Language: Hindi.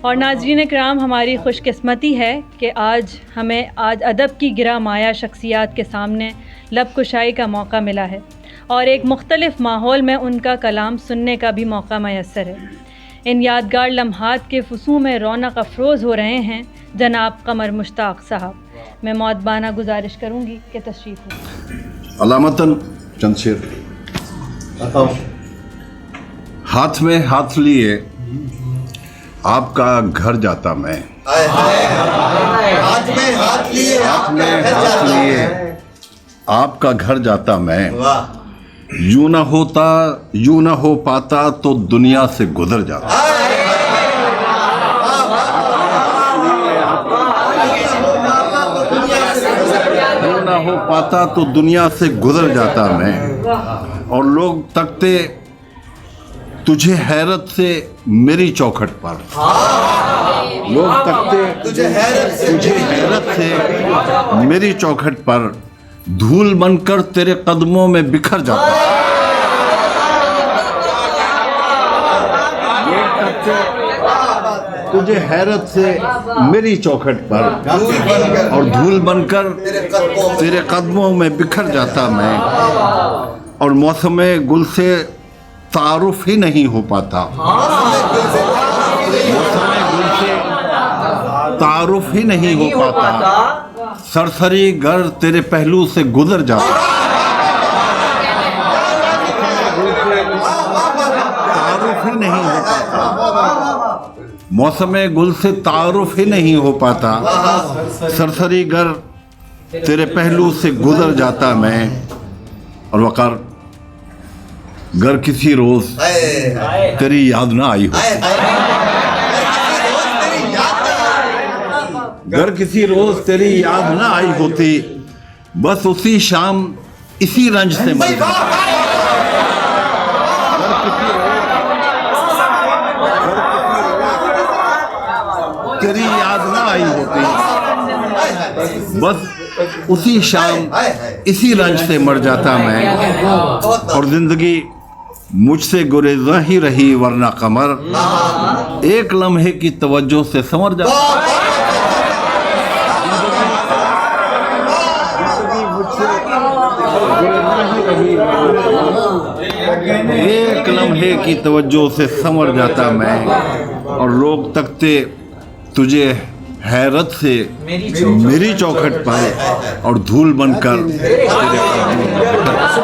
और नाज़रीन कराम, हमारी खुशकिस्मती है कि आज अदब की गिरा माया शख्सियात के सामने लब कुशाई का मौका मिला है और एक मुख्तलिफ़ माहौल में उनका कलाम सुनने का भी मौका मैसर है। इन यादगार लम्हात के फुसूं में रौनक अफरोज़ हो रहे हैं जनाब कमर मुश्ताक साहब। मैं मौदबाना गुजारिश करूँगी कि तशरीफ़ लें। अलामतन चंद शेर। हाथ में हाथ लिए आपका घर जाता मैं, हाथ में हाथ लिए आपका घर जाता मैं। यूं ना हो पाता तो दुनिया से गुजर जाता। यूं ना हो पाता तो दुनिया से गुजर जाता मैं। और लोग तकते तुझे हैरत से मेरी चौखट पर। लोग तकते तुझे हैरत से मेरी चौखट पर। धूल बनकर तेरे कदमों में बिखर जाता। लोग तकते तुझे हैरत से मेरी चौखट पर और धूल बनकर तेरे कदमों में बिखर जाता मैं। और मौसम गुल से तारुफ ही नहीं हो पाता। तारुफ ही नहीं हो पाता। सरसरी घर तेरे पहलू से गुजर जाता। तारुफ ही नहीं हो पाता। मौसम गुल से तारुफ ही नहीं हो पाता। सरसरी घर तेरे पहलू से गुजर जाता मैं। और वकार गर किसी रोज तेरी याद ना आई हो। गर किसी रोज तेरी याद ना आई होती, बस उसी शाम इसी रंज से मर जाता। तेरी याद ना आई होती, बस उसी शाम इसी रंज से मर जाता मैं। और जिंदगी मुझसे गुरेज़ा ही रही वरना कमर एक लम्हे की तवज्जो से संवर जाता। एक लम्हे की तवज्जो से संवर जाता मैं। और लोग तकते तुझे हैरत से मेरी चौखट पर और धूल बनकर तेरे कदमों में बिखर जाता।